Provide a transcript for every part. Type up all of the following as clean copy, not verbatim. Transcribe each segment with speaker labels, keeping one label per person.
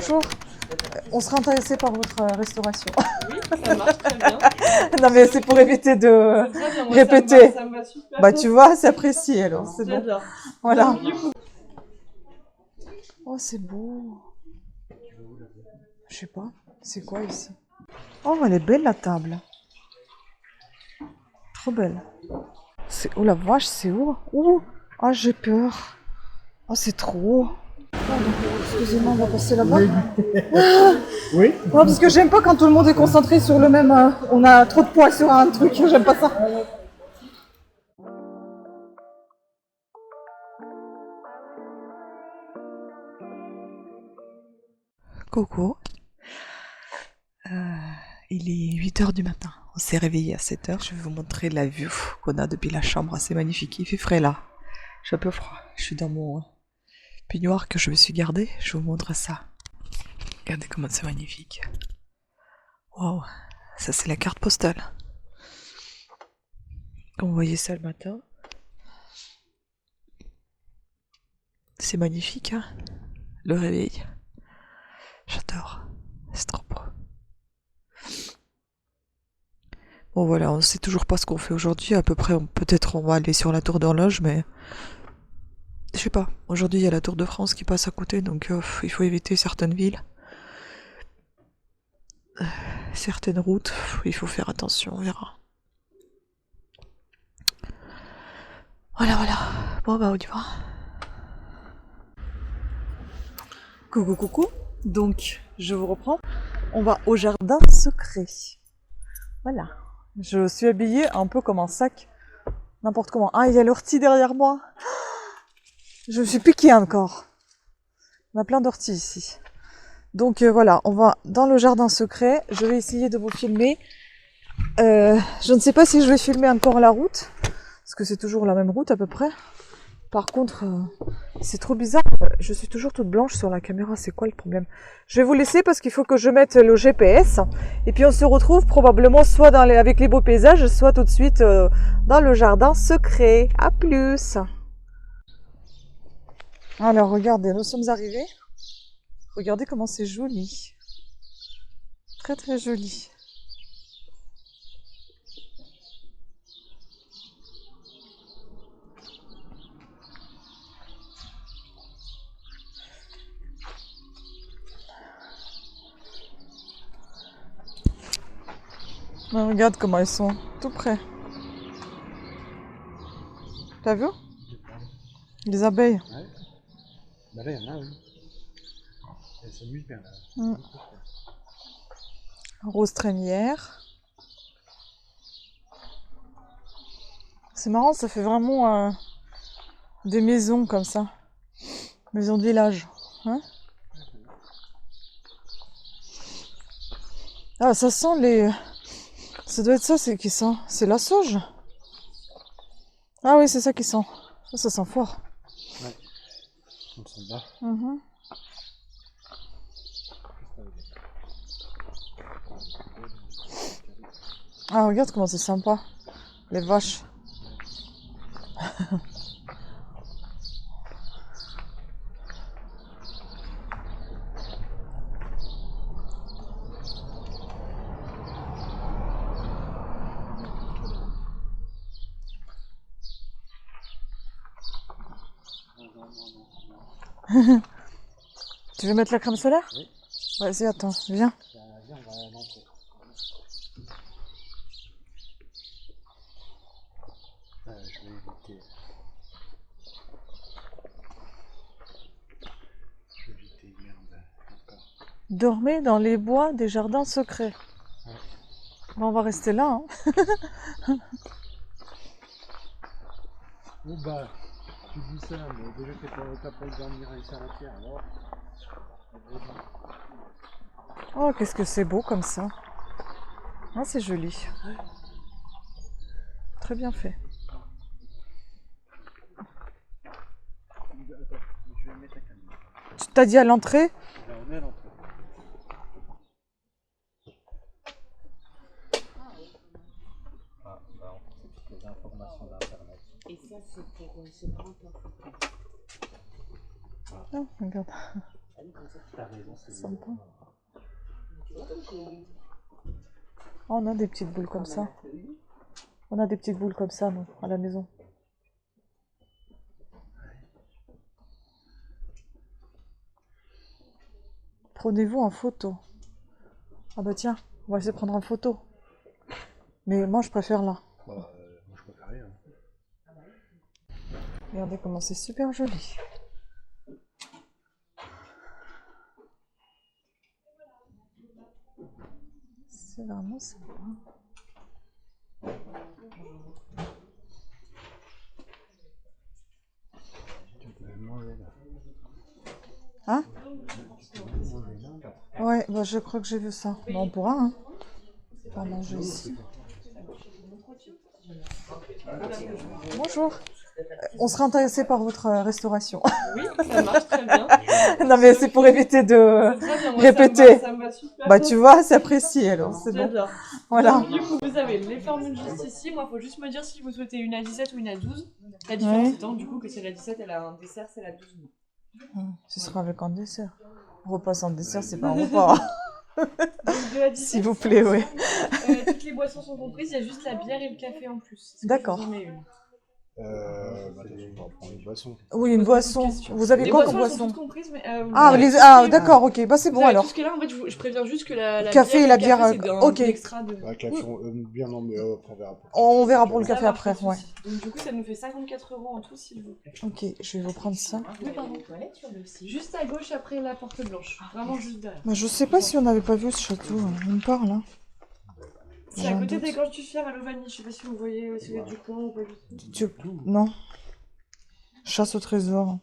Speaker 1: bonjour. On serait intéressé par votre restauration.
Speaker 2: Oui, ça marche très bien.
Speaker 1: Non mais c'est pour éviter de
Speaker 2: Très bien, moi,
Speaker 1: répéter.
Speaker 2: ça me va super.
Speaker 1: Bah tu vois, c'est apprécié alors, c'est
Speaker 2: Très
Speaker 1: bon.
Speaker 2: bien.
Speaker 1: Voilà.
Speaker 2: Donc, du coup,
Speaker 1: Oh c'est beau. Je sais pas, c'est quoi ici? Oh elle est belle la table. Trop belle. Oh la vache, c'est où? Ouh. Oh j'ai peur. Oh c'est trop. Excusez-moi, on va passer là-bas.
Speaker 3: Oui.
Speaker 1: Non, parce que j'aime pas quand tout le monde est concentré sur le même. On a trop de poids sur un truc, j'aime pas ça. Coucou. Il est 8h du matin. On s'est réveillé à 7h. Je vais vous montrer la vue qu'on a depuis la chambre. C'est magnifique. Il fait frais là. J'ai un peu froid. Je suis dans mon peignoir que je me suis gardé. Je vous montre ça. Regardez comment c'est magnifique. Waouh. Ça, c'est la carte postale. Quand vous voyez ça le matin. C'est magnifique, hein. Le réveil. J'adore. C'est trop beau. Bon voilà, on sait toujours pas ce qu'on fait aujourd'hui. À peu près, peut-être on va aller sur la tour d'horloge, mais je sais pas. Aujourd'hui, il y a la Tour de France qui passe à côté, donc il faut éviter certaines villes. Certaines routes, il faut faire attention, on verra. Voilà, voilà. Bon bah on y va. Coucou, coucou. Donc, je vous reprends. On va au jardin secret. Voilà. Je suis habillée un peu comme un sac. N'importe comment. Ah, il y a l'ortie derrière moi. Je me suis piquée encore. On a plein d'orties ici. Donc voilà, on va dans le jardin secret. Je vais essayer de vous filmer. Je ne sais pas si je vais filmer encore la route. Parce que c'est toujours la même route à peu près. Par contre, c'est trop bizarre. Je suis toujours toute blanche sur la caméra. C'est quoi le problème? Je vais vous laisser parce qu'il faut que je mette le GPS. Et puis on se retrouve probablement soit avec les beaux paysages, soit tout de suite dans le jardin secret. À plus. Alors regardez, nous sommes arrivés. Regardez comment c'est joli. Très très joli. Mais regarde comment ils sont tout près. T'as vu? Les abeilles.
Speaker 3: Ouais. Bah là, il y en a, oui. Elles s'amusent bien, là.
Speaker 1: Rose trémière. C'est marrant, ça fait vraiment des maisons comme ça. Maisons de village. Hein? Ah, ça sent les... Ça doit être ça, c'est qui sent? C'est la sauge? Ah oui, c'est ça qui sent. Ça sent fort.
Speaker 3: Ouais. On s'en va.
Speaker 1: Mhm. Ah, regarde comment c'est sympa. Les vaches. Tu veux mettre la crème solaire?
Speaker 3: Oui.
Speaker 1: Vas-y, attends, viens.
Speaker 3: Viens, on va à l'entrée. Je vais éviter. Je vais éviter, merde. Encore.
Speaker 1: Dormez dans les bois des jardins secrets.
Speaker 3: Ouais.
Speaker 1: Bon, on va rester là. Hein.
Speaker 3: Oh bah, tu dis ça, mais déjà que t'as pas dormir à Saratière, alors.
Speaker 1: Oh, qu'est-ce que c'est beau comme ça. Ah, c'est joli. Très bien fait.
Speaker 3: Attends, je vais mettre la caméra.
Speaker 1: Tu t'as dit à l'entrée?
Speaker 3: Là, on est à l'entrée. Ah, bah, on fait des informations d'internet.
Speaker 2: et ça, c'est pour se prendre en photo.
Speaker 1: Oh, regarde. Sympa. Oh, on a des petites boules comme ça. On a des petites boules comme ça, nous, à la maison. Prenez-vous en photo. Ah bah tiens, on va essayer de prendre en photo. Mais moi, je préfère là.
Speaker 3: Moi, je préfère rien.
Speaker 1: Regardez comment c'est super joli. C'est vraiment sympa.
Speaker 3: Tu peux manger là.
Speaker 1: Hein?
Speaker 3: Tu peux manger là.
Speaker 1: Ouais, bah je crois que j'ai vu ça. Bah, on pourra, hein. On va manger ici. Bonjour. On serait intéressé par votre restauration.
Speaker 2: Oui, ça marche très bien.
Speaker 1: Non mais c'est pour éviter de
Speaker 2: Très bien, moi,
Speaker 1: répéter.
Speaker 2: ça me va super
Speaker 1: Bah
Speaker 2: bien.
Speaker 1: tu vois, c'est apprécié alors, c'est bon.
Speaker 2: J'adore.
Speaker 1: Voilà.
Speaker 2: Donc, du coup, vous avez les formules juste ici. Moi, il faut juste me dire si vous souhaitez une à 17 ou une à 12. La différence
Speaker 1: Ouais.
Speaker 2: étant du coup que c'est la 17, elle a un dessert, c'est la 12.
Speaker 1: Ce sera avec un dessert. Repas sans dessert, c'est pas un repas.
Speaker 2: Donc, de la 17,
Speaker 1: S'il vous plaît, oui.
Speaker 2: toutes les boissons sont comprises, il y a juste la bière et le café en plus. Est-ce que
Speaker 1: D'accord.
Speaker 2: je vous en mets une
Speaker 3: Bah, de toute façon, on va prendre une boisson.
Speaker 1: Oui, une boisson. Vous avez
Speaker 2: Les
Speaker 1: quoi
Speaker 2: boissons,
Speaker 1: comme
Speaker 2: elles sont
Speaker 1: boisson?
Speaker 2: toutes comprises, mais
Speaker 1: Ah,
Speaker 2: vous avez tout ce qui est-
Speaker 1: d'accord, ok. Bah c'est
Speaker 2: vous
Speaker 1: bon
Speaker 2: avez
Speaker 1: alors.
Speaker 2: tout ce qui est là, en fait, je préviens juste que la
Speaker 1: Café
Speaker 2: bière
Speaker 1: et la
Speaker 2: le
Speaker 1: bière,
Speaker 2: café, c'est
Speaker 1: ok.
Speaker 2: extra de...
Speaker 3: Bah, café, bien non, mais après, on verra pour
Speaker 1: On verra pour le
Speaker 2: Ça
Speaker 1: café
Speaker 2: marche,
Speaker 1: après,
Speaker 2: pas de
Speaker 1: ouais.
Speaker 2: souci. Donc du coup, ça nous fait 54 € en tout, s'il vous plaît.
Speaker 1: Ok, je vais vous prendre ça.
Speaker 2: Oui, pardon. Juste à gauche après la porte blanche. Vraiment juste derrière.
Speaker 1: Bah, je sais pas si on n'avait pas vu ce château. On me parle, hein.
Speaker 2: C'est
Speaker 1: J'ai
Speaker 2: à
Speaker 1: un
Speaker 2: côté
Speaker 1: doute.
Speaker 2: des gorges du Fier à Lovani. Je sais pas si vous voyez, si vous êtes du coin ou pas du tout.
Speaker 1: Non. Chasse au trésor.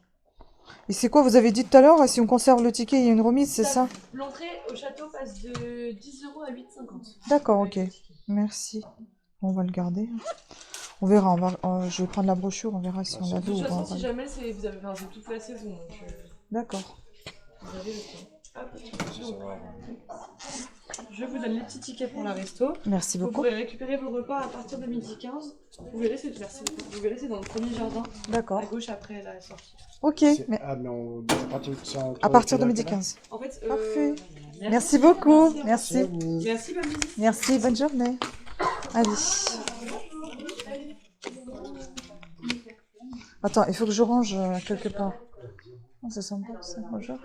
Speaker 1: Et c'est quoi, vous avez dit tout à l'heure, si on conserve le ticket, il y a une remise, c'est ça?
Speaker 2: L'entrée au château passe de 10 € à 8,50 €.
Speaker 1: D'accord, ok. Merci. On va le garder. On verra, je vais prendre la brochure, on verra si on l'a
Speaker 2: De
Speaker 1: vu ou
Speaker 2: toute
Speaker 1: pas.
Speaker 2: façon, si jamais c'est toute la saison, donc
Speaker 1: D'accord.
Speaker 2: vous avez le temps. Hop. Je vous donne les petits tickets pour la resto.
Speaker 1: Merci
Speaker 2: Vous
Speaker 1: beaucoup.
Speaker 2: pourrez récupérer vos repas à partir de 12h15. Vous verrez, c'est dans le premier jardin,
Speaker 1: D'accord.
Speaker 2: à gauche après la sortie.
Speaker 1: Ok, mais
Speaker 3: Ah, mais
Speaker 1: à partir de 12h15.
Speaker 2: En fait,
Speaker 1: Parfait. Merci beaucoup. Merci.
Speaker 2: Merci, bonne visite.
Speaker 1: Merci, bonne journée. Allez. Attends, il faut que je range quelque part. Oh, c'est sympa tout ça. Bonjour.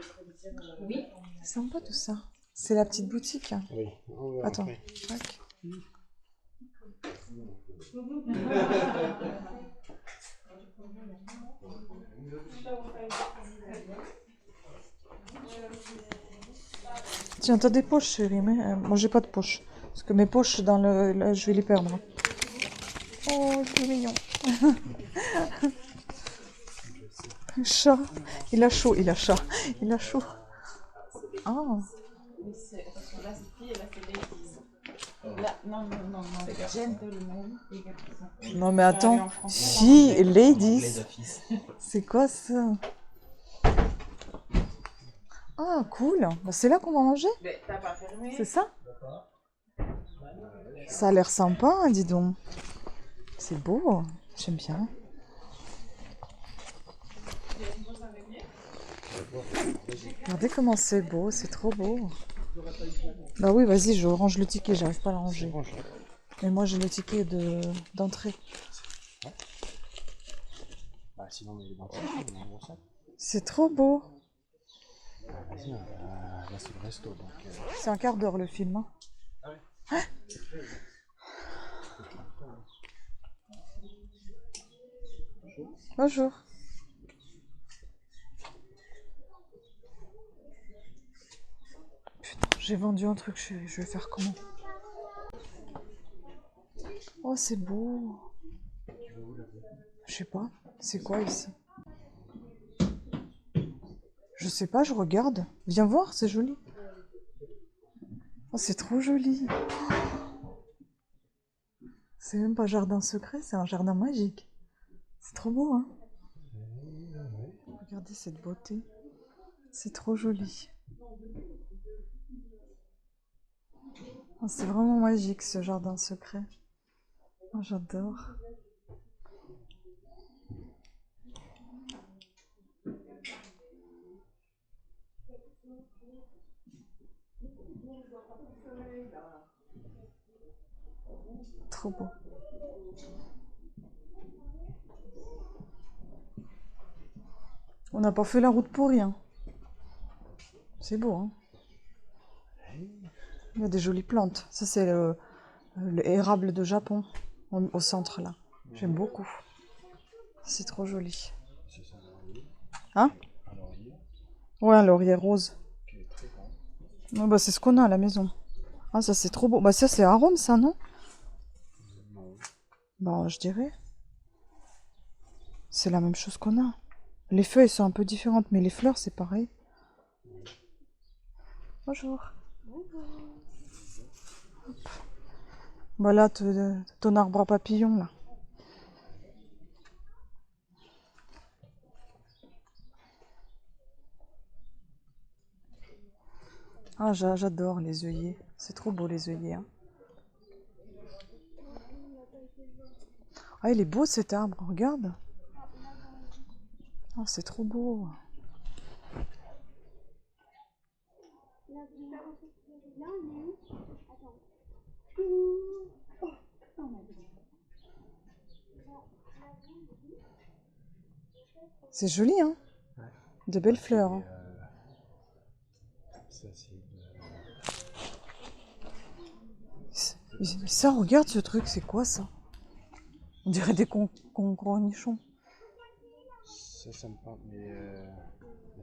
Speaker 2: Oui.
Speaker 1: C'est sympa tout ça. C'est la petite boutique.
Speaker 3: Oui.
Speaker 1: Attends. Tac. Tiens, t'as des poches, chérie, mais moi j'ai pas de poche. Parce que mes poches, là, je vais les perdre. Oh, c'est mignon. Chat. Il a chaud, il a chaud. Il a chaud. Ah.
Speaker 2: Là, c'est fille et là, c'est ladies. Là, non, gentleman.
Speaker 1: Non mais attends, filles et ladies. C'est quoi ça? Ah, cool. Bah, c'est là qu'on va manger? C'est ça? Ça a l'air sympa, hein, dis donc. C'est beau. J'aime bien. Regardez comment c'est beau, c'est trop beau. Bah oui, vas-y, je range le ticket, j'arrive pas à le ranger. Mais moi j'ai le ticket d'entrée.
Speaker 3: Bah, sinon, on est dans le sac.
Speaker 1: C'est trop beau.
Speaker 3: Vas-y, là, c'est le resto. Donc,
Speaker 1: C'est un quart d'heure le film. Hein. Bonjour. Putain, j'ai vendu un truc, chérie. Je vais faire comment? Oh, c'est beau. Je sais pas. C'est quoi ici? Je sais pas, je regarde. Viens voir, c'est joli. Oh, c'est trop joli. C'est même pas jardin secret, c'est un jardin magique. C'est trop beau, hein? Regardez cette beauté. C'est trop joli. Oh, c'est vraiment magique ce jardin secret. Oh, j'adore. Trop beau. On n'a pas fait la route pour rien. C'est beau, hein. Il y a des jolies plantes. Ça, c'est le érable de Japon, au centre, là. J'aime beaucoup. C'est trop joli.
Speaker 3: C'est ça, un laurier.
Speaker 1: Hein?
Speaker 3: Un laurier
Speaker 1: Ouais, un laurier rose.
Speaker 3: qui est très grand.
Speaker 1: Ouais, bah, c'est ce qu'on a à la maison. Ah, ça, c'est trop beau. Bah, ça, c'est arôme, ça, non?
Speaker 3: Non.
Speaker 1: Bah, je dirais. C'est la même chose qu'on a. Les feuilles sont un peu différentes, mais les fleurs, c'est pareil. Bonjour. Hop. Voilà ton arbre à papillons, là. Ah, j'adore les œillets. C'est trop beau, les œillets, hein. Ah, il est beau, cet arbre, regarde. Ah, c'est trop beau. C'est joli, hein?
Speaker 3: Ouais.
Speaker 1: De belles fleurs, hein.
Speaker 3: Ça, c'est
Speaker 1: Ça, regarde ce truc, c'est quoi ça? On dirait des cornichons.
Speaker 3: ça me parle, mais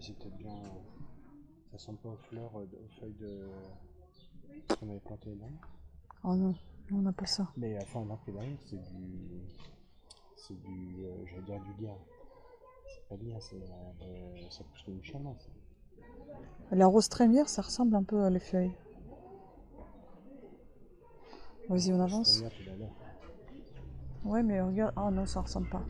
Speaker 3: c'est peut-être bien. Ça ressemble pas aux fleurs, aux feuilles de. Qu'on avait planté là.
Speaker 1: Oh non, on n'a pas ça.
Speaker 3: Mais enfin, là, derrière, c'est du. C'est du. J'allais dire du lierre. C'est pas lierre, ça pousse comme une chamade, ça.
Speaker 1: La rose trémière, ça ressemble un peu à les feuilles. Vas-y, on avance.
Speaker 3: C'est tout à l'heure.
Speaker 1: Ouais, mais regarde. Ah non, ça ressemble pas.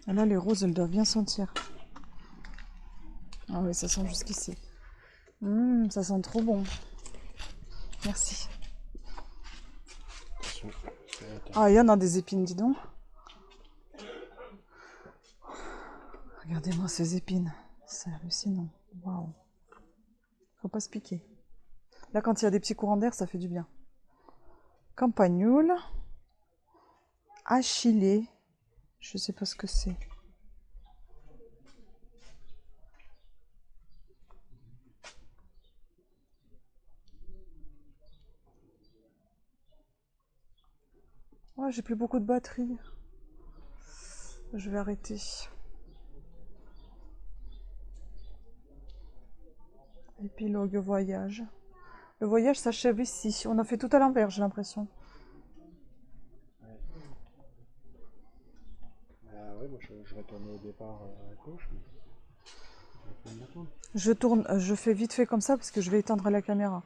Speaker 1: Ah là, les roses, elles doivent bien sentir. Ah oui, ça sent jusqu'ici. Ça sent trop bon. Merci. Ah, il y en a des épines, dis donc. Regardez-moi ces épines. C'est hallucinant. Waouh. Faut pas se piquer. Là, quand il y a des petits courants d'air, ça fait du bien. Campagnole. Achillée. Je sais pas ce que c'est. Ouais, j'ai plus beaucoup de batterie. Je vais arrêter. Épilogue voyage. Le voyage s'achève ici. On a fait tout à l'envers, j'ai l'impression.
Speaker 3: Ouais, moi je retournais au départ à gauche, mais
Speaker 1: je tourne, je fais vite fait comme ça parce que je vais éteindre la caméra.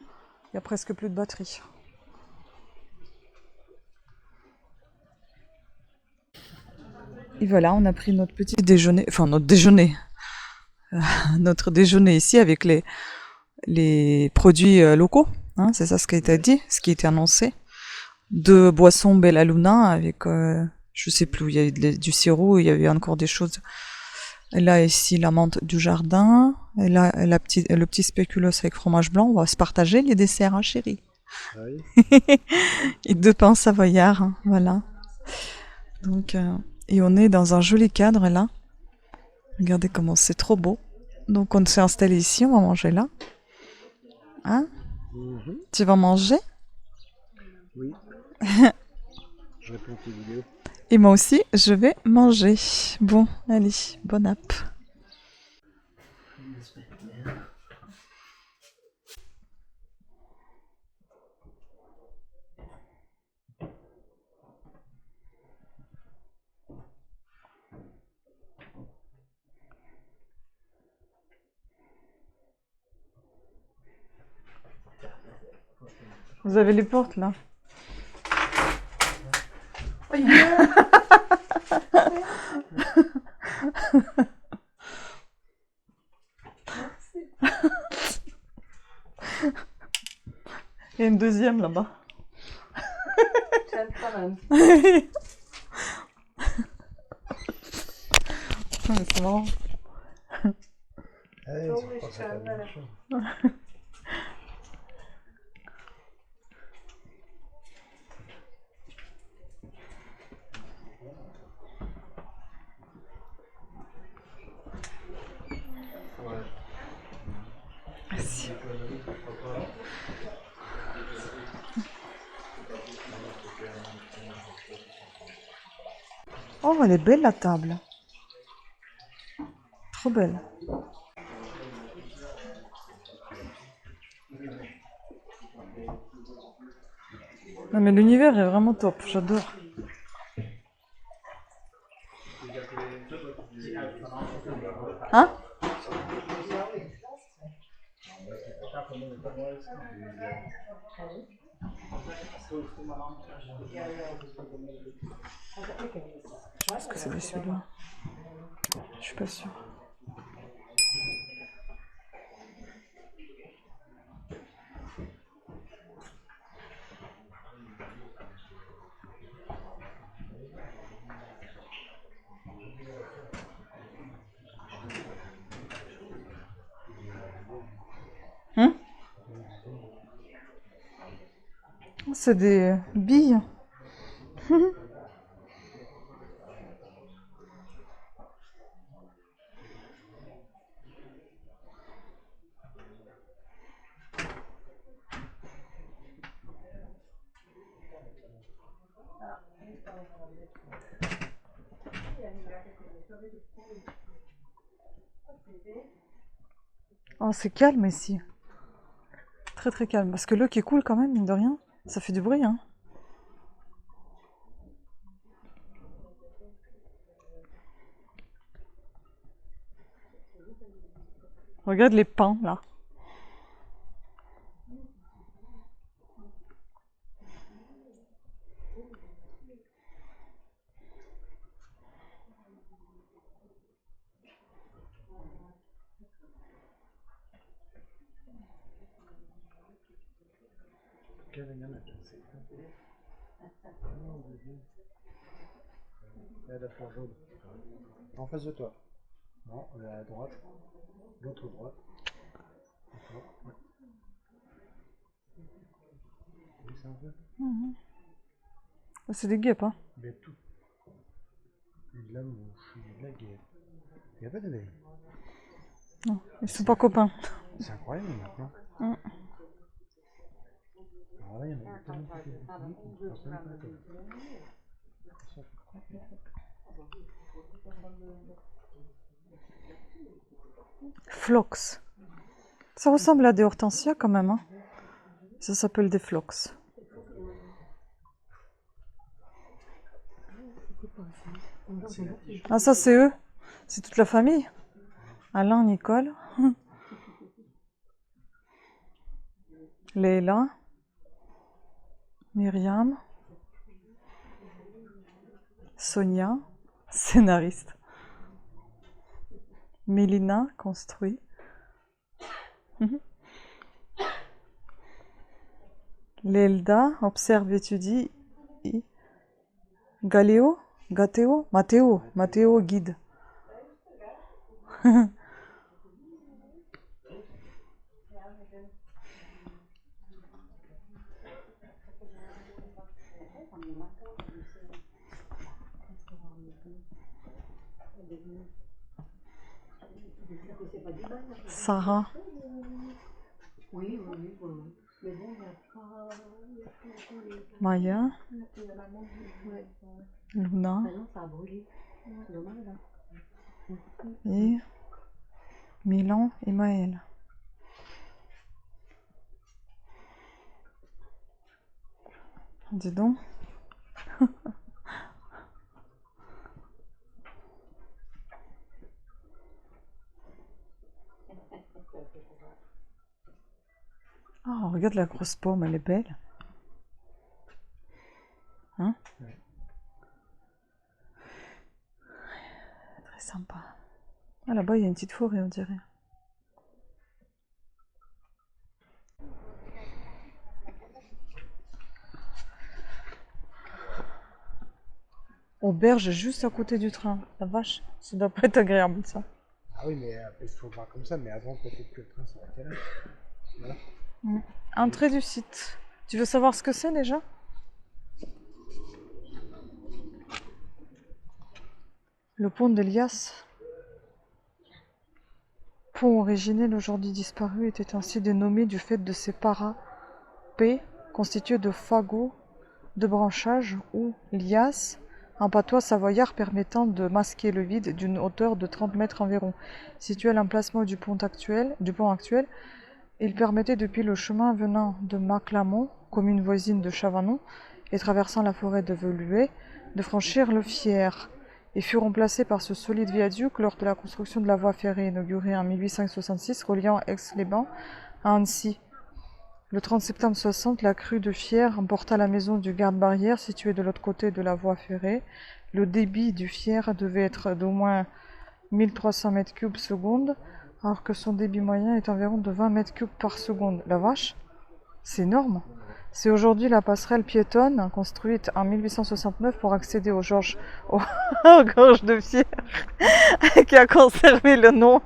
Speaker 1: Il y a presque plus de batterie. Et voilà, on a pris notre petit déjeuner, enfin notre déjeuner, notre déjeuner ici avec les produits locaux. Hein, c'est ça ce qui a été dit, ce qui a été annoncé. 2 boissons Bella Luna avec, je sais plus, il y avait du sirop, il y avait encore des choses. Et là, ici, la menthe du jardin. Et là, le petit spéculoos avec fromage blanc. On va se partager les desserts, hein, chérie.
Speaker 3: Ah oui.
Speaker 1: Et 2 pains savoyards, hein, voilà. Donc, et on est dans un joli cadre, là. Regardez comment c'est trop beau. Donc, on s'est installé ici, on va manger là. Hein? Tu vas manger?
Speaker 3: Oui. Je réponds à tes vidéos.
Speaker 1: Et moi aussi, je vais manger. Bon, allez, bon app. Vous avez les portes là. Il y a une deuxième là-bas. Mais c'est marrant.
Speaker 3: Ah, ils sont pas ça la même chose.
Speaker 1: Merci. Oh, elle est belle la table. Trop belle. Non mais l'univers est vraiment top, j'adore. Hein? Je pense que c'est celui-là. Je suis pas sûre. Hein? C'est des billes. Oh, c'est calme ici. Très très calme. Parce que l'eau qui coule quand même, mine de rien, ça fait du bruit, hein. Regarde les pins, là.
Speaker 3: Là, la fleur jaune. En face de toi. Non, à droite. L'autre droite. D'accord. Ouais. Oui, c'est un peu.
Speaker 1: C'est des guêpes, hein.
Speaker 3: Mais tout. De la mouche, de la guêpe. Il n'y a pas d'abeilles.
Speaker 1: Non, ils sont pas copains.
Speaker 3: C'est incroyable maintenant.
Speaker 1: Mm.
Speaker 3: Alors là, il y en a tellement qui fait beaucoup, on se rend même pas compte.
Speaker 1: Phlox. Ça ressemble à des hortensias quand même, hein. Ça s'appelle des phlox. Ah, ça c'est eux. C'est toute la famille. Alain, Nicole. Leila. Myriam. Sonia. Scénariste. Mélina, construit. Lelda, observe, étudie. Galéo, Gateo, Matteo, guide. Sarah. Maya. Luna. Et Milan et Maël. Dis donc. Oh, regarde la grosse pomme, elle est belle. Hein?
Speaker 3: Ouais.
Speaker 1: Très sympa. Ah, là-bas, il y a une petite forêt, on dirait. Auberge juste à côté du train. La vache, ça doit pas être agréable ça.
Speaker 3: Ah oui, mais il faut voir comme ça, mais avant peut-être que le train s'arrêtait là. Voilà.
Speaker 1: Entrée du site. Tu veux savoir ce que c'est déjà? Le pont d'Elias. Pont originel aujourd'hui disparu était ainsi dénommé du fait de ses parapets constitués de fagots de branchage ou liasses, un patois savoyard permettant de masquer le vide d'une hauteur de 30 mètres environ. Situé à l'emplacement du pont actuel, il permettait depuis le chemin venant de Maclamont, commune voisine de Chavanon, et traversant la forêt de Veluet, de franchir le Fier, et fut remplacé par ce solide viaduc lors de la construction de la voie ferrée inaugurée en 1866 reliant Aix-les-Bains à Annecy. Le 30 septembre 60, la crue de Fier emporta la maison du garde-barrière située de l'autre côté de la voie ferrée. Le débit du Fier devait être d'au moins 1300 m3 seconde, alors que son débit moyen est environ de 20 m3 par seconde. La vache, c'est énorme. C'est aujourd'hui la passerelle piétonne construite en 1869 pour accéder aux gorges de Fier, qui a conservé le nom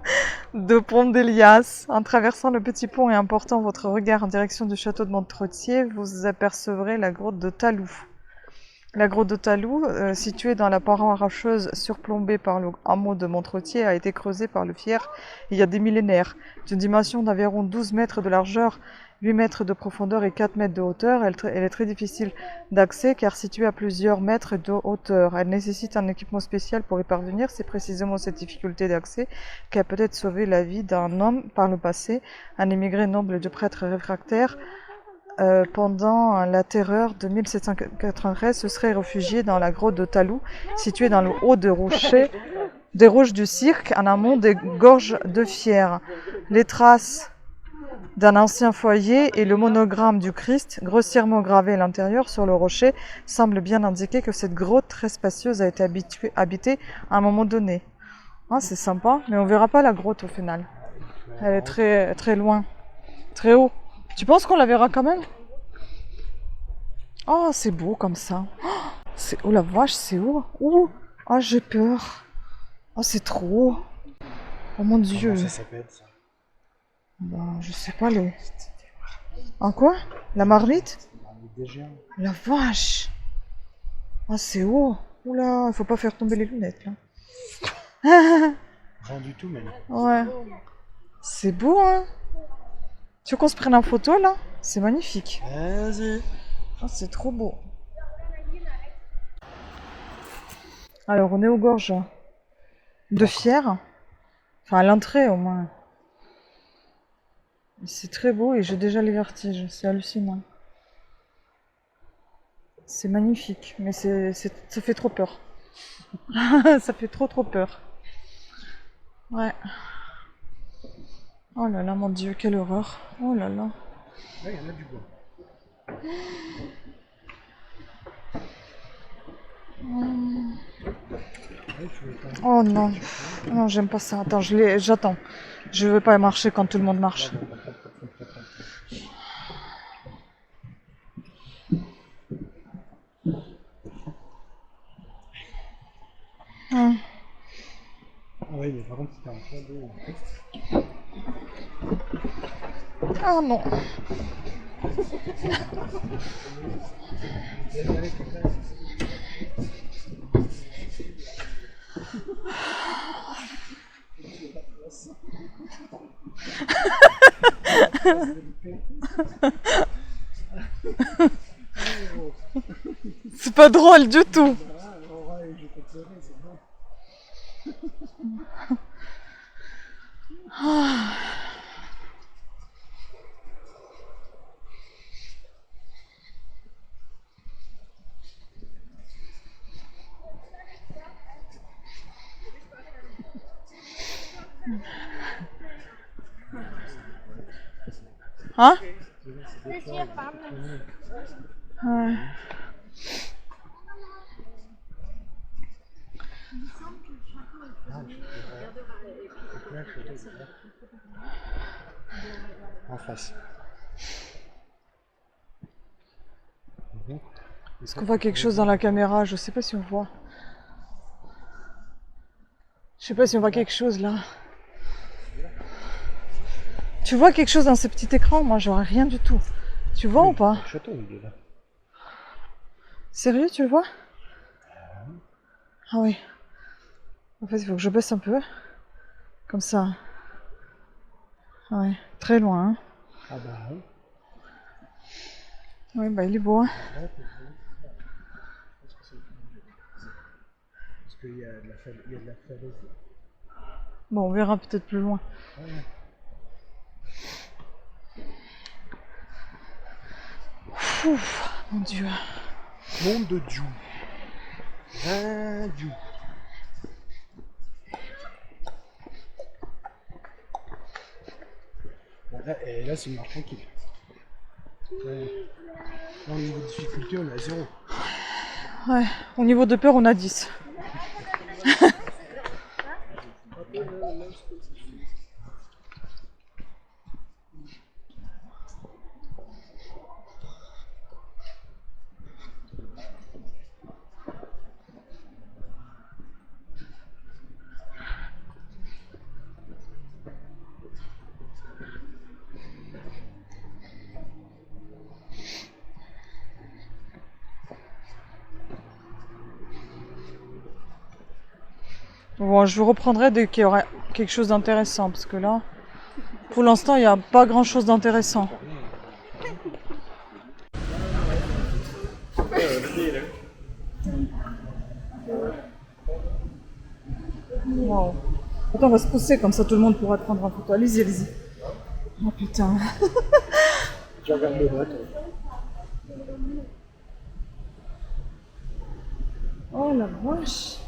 Speaker 1: de pont d'Elias. En traversant le petit pont et en portant votre regard en direction du château de Montretier, vous apercevrez la grotte de Talou. La grotte de Talou, située dans la paroi rocheuse surplombée par le hameau de Montretier, a été creusée par le Fier il y a des millénaires. D'une dimension d'environ 12 mètres de largeur, 8 mètres de profondeur et 4 mètres de hauteur, elle est très difficile d'accès car située à plusieurs mètres de hauteur. Elle nécessite un équipement spécial pour y parvenir. C'est précisément cette difficulté d'accès qui a peut-être sauvé la vie d'un homme par le passé, un émigré noble de prêtre réfractaire. Pendant la terreur de 1793, se serait réfugié dans la grotte de Talou, située dans le haut des roches du cirque, en amont des gorges de Fier. Les traces d'un ancien foyer et le monogramme du Christ, grossièrement gravé à l'intérieur sur le rocher, semblent bien indiquer que cette grotte très spacieuse a été habitée à un moment donné. Ah, c'est sympa, mais on verra pas la grotte au final. Elle est très, très loin, très haut. Tu penses qu'on la verra quand même? Oh, c'est beau comme ça. Oh la vache, c'est haut. Oh, oh j'ai peur. Oh, c'est trop haut. Oh mon Dieu.
Speaker 3: Comment ça s'appelle ça?
Speaker 1: Ben, je sais pas, les... En quoi? La marmite?
Speaker 3: Des géants.
Speaker 1: La vache. Oh, c'est haut. Oula, il faut pas faire tomber les lunettes, là.
Speaker 3: Rien du tout, même.
Speaker 1: Ouais. C'est beau, hein? Tu veux qu'on se prenne en photo, là? C'est magnifique.
Speaker 3: Vas-y.
Speaker 1: Oh, c'est trop beau. Alors, on est aux gorges de Fier. Enfin, à l'entrée, au moins. C'est très beau et j'ai déjà les vertiges. C'est hallucinant. C'est magnifique, mais ça fait trop peur. Ça fait trop peur. Ouais. Oh là là, mon Dieu, quelle horreur. Oh là là.
Speaker 3: Là, il y en a du bois.
Speaker 1: Oh non. Non, j'aime pas ça. Attends, j'attends. Je veux pas marcher quand tout le monde marche.
Speaker 3: Oui, mais par contre, c'était un point d'eau.
Speaker 1: Ah non. C'est pas drôle du tout. Hein? Ouais.
Speaker 3: En face.
Speaker 1: Est-ce qu'on voit quelque chose dans la caméra? Je sais pas si on voit. Je sais pas si on voit quelque chose là. Tu vois quelque chose dans ce petit écran? Moi, je vois rien du tout. Tu vois ou pas?
Speaker 3: Le château, il est là.
Speaker 1: Sérieux, tu le vois? Ah oui. En fait, il faut que je baisse un peu. Comme ça. Ah ouais, très loin. Hein.
Speaker 3: Ah bah oui.
Speaker 1: Oui, bah il est beau. Hein.
Speaker 3: Parce qu'il y a de la falaise.
Speaker 1: Bon, on verra peut-être plus loin.
Speaker 3: Ouais.
Speaker 1: Ouf, mon Dieu.
Speaker 3: Monde de Dieu. Dieu. Et là c'est une marche tranquille. Ouais. Là, au niveau de difficulté, on est à 0.
Speaker 1: Ouais, au niveau de peur, on a 10. Bon, je vous reprendrai dès qu'il y aura quelque chose d'intéressant, parce que là, pour l'instant, il n'y a pas grand-chose d'intéressant. Wow. Attends, on va se pousser, comme ça tout le monde pourra te prendre en photo. Allez-y, allez-y. Oh putain.
Speaker 3: Je regarde le vote.
Speaker 1: Oh la vache.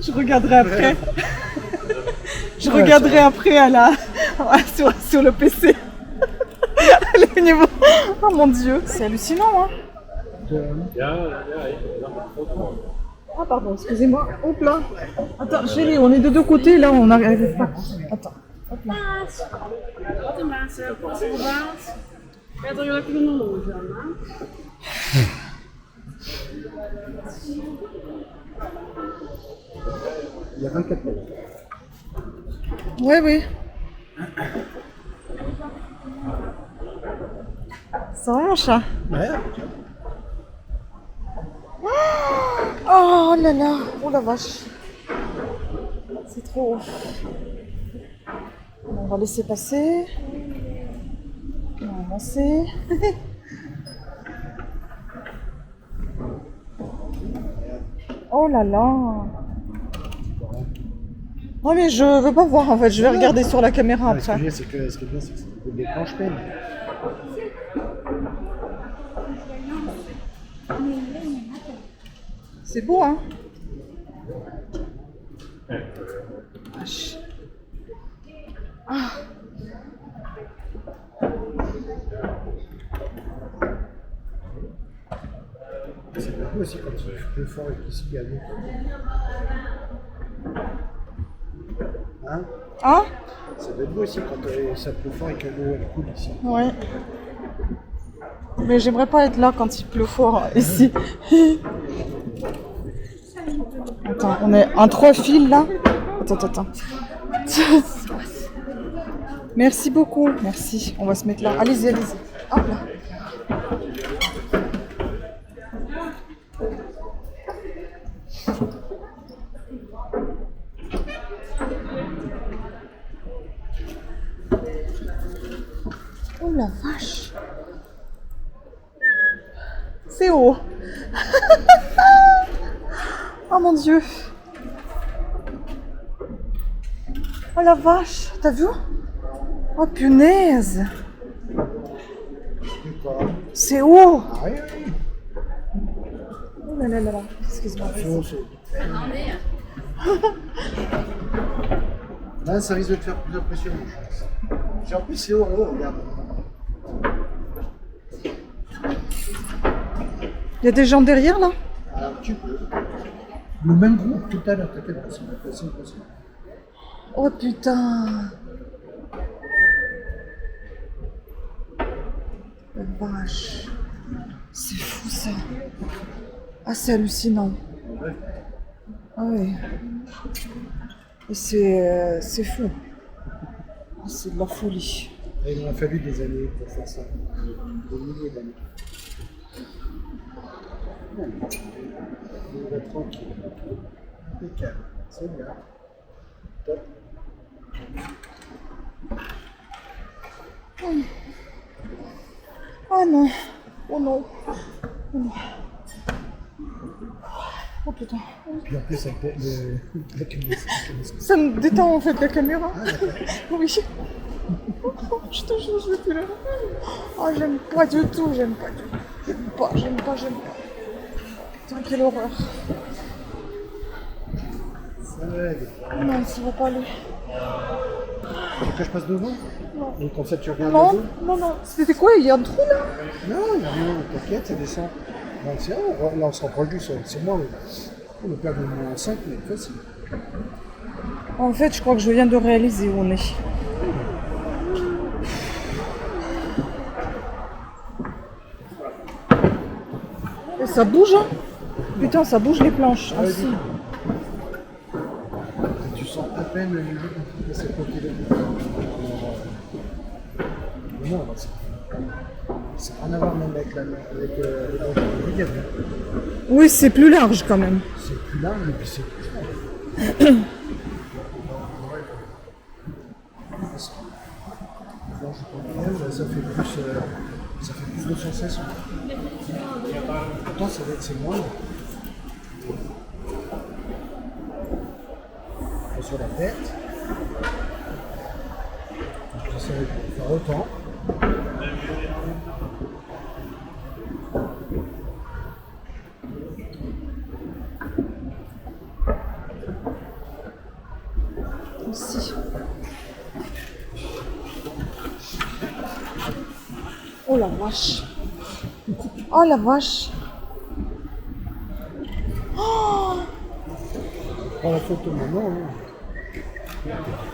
Speaker 1: Je regarderai après. Je regarderai après à la... sur le PC. Le niveau... Oh mon Dieu, c'est hallucinant, hein. Ah pardon, excusez-moi. Hop là. Attends, chérie, on est de deux côtés, là, on n'arrive pas. Attends. Hop là.
Speaker 4: Wat een mensen, passelbaard. Ja, dan heb je er nog een aan.
Speaker 3: Il y a 24 mètres.
Speaker 1: Oui, oui. Ça va, mon chat?
Speaker 3: Ouais.
Speaker 1: Oh là là, oh la vache. C'est trop haut. On va laisser passer. On va avancer. Oh là là. Non mais je veux pas voir en fait, je vais regarder sur la caméra
Speaker 3: Ce que je
Speaker 2: Ah,
Speaker 1: après.
Speaker 3: veux dire, c'est que ce qui est bien, c'est que c'est des planches pleines.
Speaker 1: C'est beau hein. Vache. Ah.
Speaker 3: C'est beau aussi quand il pleut fort et qu'ici il y a l'eau. Hein?
Speaker 1: Ah.
Speaker 3: Ça va être beau aussi quand ça pleut fort et que l'eau elle coule ici.
Speaker 1: Ouais. Mais j'aimerais pas être là quand il pleut fort ici. Attends, on est en 3 fils là. Attends. Merci beaucoup, merci. On va se mettre là. Allez-y. Hop là. Oh la vache. C'est haut. Oh mon Dieu. Oh la vache, t'as vu? Oh punaise. C'est haut.
Speaker 3: Ah oui.
Speaker 1: Oh là là. Excuse-moi.
Speaker 3: Sinon, là, ça risque de te faire plus impressionnant, je pense. En plus, c'est haut, regarde.
Speaker 1: Il y a des gens derrière là?
Speaker 3: Alors, tu peux. Le même groupe tout à l'heure, t'inquiète pas, c'est facile.
Speaker 1: Oh putain. La vache. C'est fou ça. Ah c'est hallucinant. Ah oui. Et c'est fou. Ah, c'est de la folie.
Speaker 3: Et il m'a fallu des années pour faire ça. Des milliers d'années. On va tranquille. Impeccable. C'est bien. Top.
Speaker 1: Oh non. Oh non. Oh non. Oh putain.
Speaker 3: Puis en plus, avec la caméra.
Speaker 1: Ça me détend en fait la caméra.
Speaker 3: Ah, d'accord.
Speaker 1: Oui. Je te jure, je vais plus là. Oh, j'aime pas du tout, j'aime pas du tout. J'aime pas. Putain, quelle horreur.
Speaker 3: Ça va aller.
Speaker 1: Non, ça va pas aller.
Speaker 3: Tu veux que je passe devant?
Speaker 1: Non.
Speaker 3: Et comme ça, tu regardes
Speaker 1: Non,
Speaker 3: le dos?
Speaker 1: non. C'était quoi? Il y a un trou là?
Speaker 3: Non, il n'y a rien. T'inquiète, ça descend. Non, c'est vrai. Là, on se rapproche du sol. C'est moi. On a perdu moins 5, mais facile.
Speaker 1: En fait, je crois que je viens de réaliser où on est. Et ça bouge, hein? Putain, ça bouge les planches. Ah, si.
Speaker 3: Tu sens à peine le niveau de cette côté là. Non, ça n'a rien à voir même avec le diable.
Speaker 1: Oui, c'est plus large quand même.
Speaker 3: C'est plus large et puis c'est plus fort. Ça fait plus de sensations. Pourtant, c'est moins. Sur la tête. J'essaie de faire autant.
Speaker 1: Aussi. Oh la vache. Oh la vache. Oh,
Speaker 3: Prends la photo maintenant. Hein.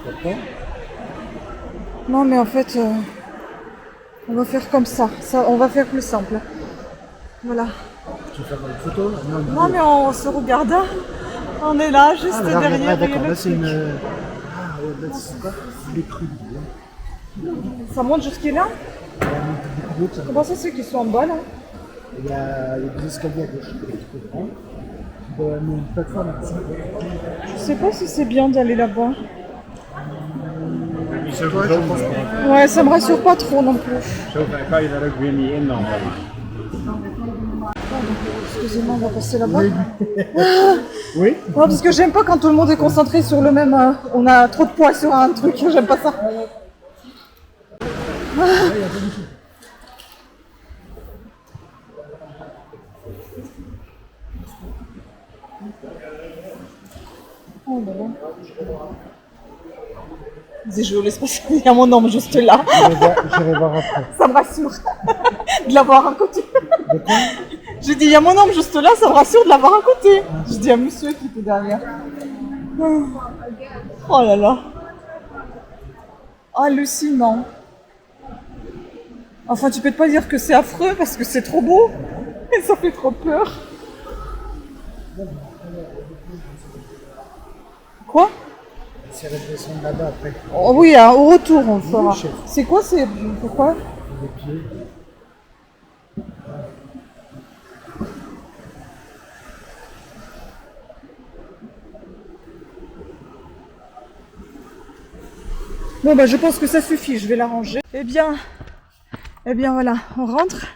Speaker 3: Pourquoi?
Speaker 1: non mais en fait, on va faire comme ça. On va faire plus simple. Voilà.
Speaker 3: Tu veux faire une photo?
Speaker 1: Non mais on se regarde. Hein. On est là, juste derrière.
Speaker 3: Ah, d'accord,
Speaker 1: le
Speaker 3: là c'est
Speaker 1: truc.
Speaker 3: une. Ah ouais, là c'est quoi? Les trucs.
Speaker 1: Ça monte jusqu'à là. Comment ça c'est qu'ils sont en bas là?
Speaker 3: Il y a des escaliers à gauche que tu peux prendre. Tu dois amener une plateforme à ça.
Speaker 1: Je sais pas si c'est bien d'aller là-bas.
Speaker 3: C'est quoi, je pense pas.
Speaker 1: Ouais, ça me rassure pas trop non plus.
Speaker 5: Zoveel kan je daar ook weer niet in dan.
Speaker 1: Excusez-moi, on va passer là-bas.
Speaker 3: Oui.
Speaker 1: Non, parce que j'aime pas quand tout le monde est concentré sur le même. On a trop de poids sur un truc, j'aime pas ça. Oh là là. Vas-y, je vous laisse passer. Il y a mon homme juste là.
Speaker 3: J'irai voir après.
Speaker 1: Ça me rassure de l'avoir à côté.
Speaker 3: De quoi?
Speaker 1: J'ai dit, il y a mon homme juste là, ça me rassure de l'avoir à côté. Je dis à monsieur qui était derrière. Oh là là. Hallucinant. Enfin, tu peux pas dire que c'est affreux parce que c'est trop beau. Et ça fait trop peur. Quoi?
Speaker 3: C'est redescendre là-bas après.
Speaker 1: Oh, oui, hein, au retour on le fera.
Speaker 3: chef.
Speaker 1: C'est quoi, c'est... Pourquoi?
Speaker 3: Les pieds.
Speaker 1: Bon bah je pense que ça suffit, je vais la ranger. Eh bien voilà, on rentre.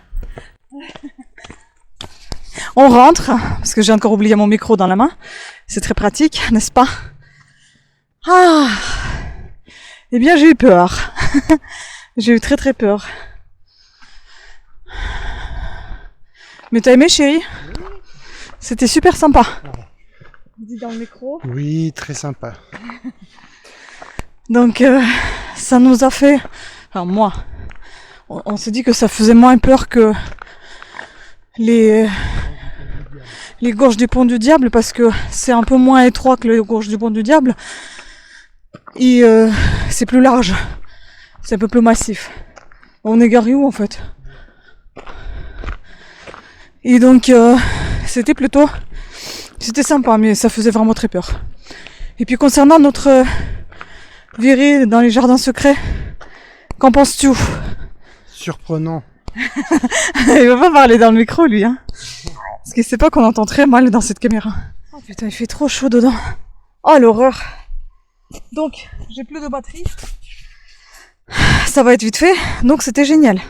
Speaker 1: On rentre, parce que j'ai encore oublié mon micro dans la main. C'est très pratique, n'est-ce pas? Ah. Eh bien j'ai eu peur. J'ai eu très très peur. Mais t'as aimé chérie? C'était super sympa. Dis dans le micro.
Speaker 3: Oui, très sympa.
Speaker 1: Donc ça nous a fait, enfin moi, on s'est dit que ça faisait moins peur que les gorges du Pont du Diable parce que c'est un peu moins étroit que les gorges du Pont du Diable et c'est plus large, c'est un peu plus massif. On est garé où en fait? Et donc c'était plutôt C'était sympa, mais ça faisait vraiment très peur. Et puis concernant notre virée dans les jardins secrets, qu'en penses-tu?
Speaker 3: Surprenant.
Speaker 1: Il va pas parler dans le micro, lui, hein. Parce qu'il sait pas qu'on entend très mal dans cette caméra. Oh putain, il fait trop chaud dedans. Oh, l'horreur. Donc, j'ai plus de batterie. Ça va être vite fait. Donc, c'était génial.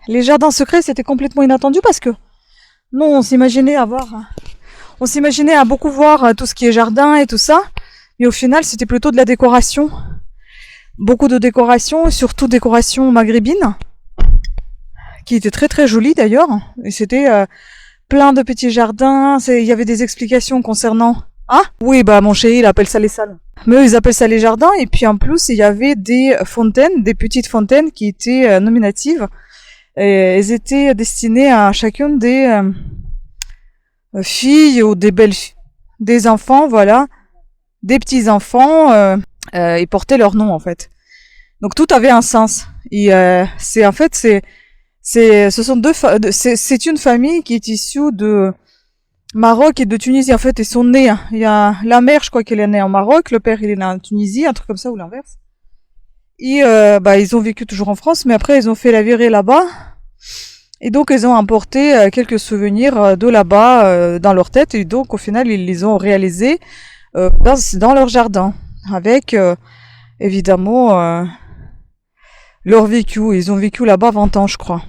Speaker 1: Les jardins secrets, c'était complètement inattendu parce que nous, on s'imaginait à beaucoup voir tout ce qui est jardin et tout ça. Mais au final, c'était plutôt de la décoration. Beaucoup de décoration, et surtout décoration maghrébine. Qui était très très jolie d'ailleurs. Et c'était plein de petits jardins. Il y avait des explications concernant... Ah oui, bah mon chéri, il appelle ça les salles. Mais eux, ils appellent ça les jardins. Et puis en plus, il y avait des fontaines, des petites fontaines qui étaient nominatives. Et elles étaient destinées à chacune des filles ou des belles filles, des enfants, voilà, des petits-enfants. Ils portaient leur nom en fait. Donc tout avait un sens. Et c'est une famille qui est issue de Maroc et de Tunisie. En fait, ils sont nés. Il y a la mère, je crois qu'elle est née en Maroc, le père il est né en Tunisie, un truc comme ça ou l'inverse. Et ils ont vécu toujours en France, mais après ils ont fait la virée là-bas. Et donc ils ont apporté quelques souvenirs de là-bas dans leur tête. Et donc au final ils les ont réalisés dans leur jardin, avec évidemment leur vécu. Ils ont vécu là-bas 20 ans, je crois.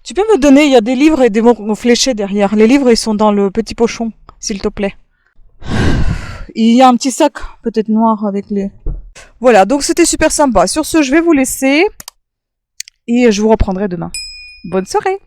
Speaker 1: Tu peux me donner, il y a des livres et des mots fléchés derrière. Les livres, ils sont dans le petit pochon, s'il te plaît. Il y a un petit sac, peut-être noir, avec les... Voilà, donc c'était super sympa. Sur ce, je vais vous laisser et je vous reprendrai demain. Bonne soirée!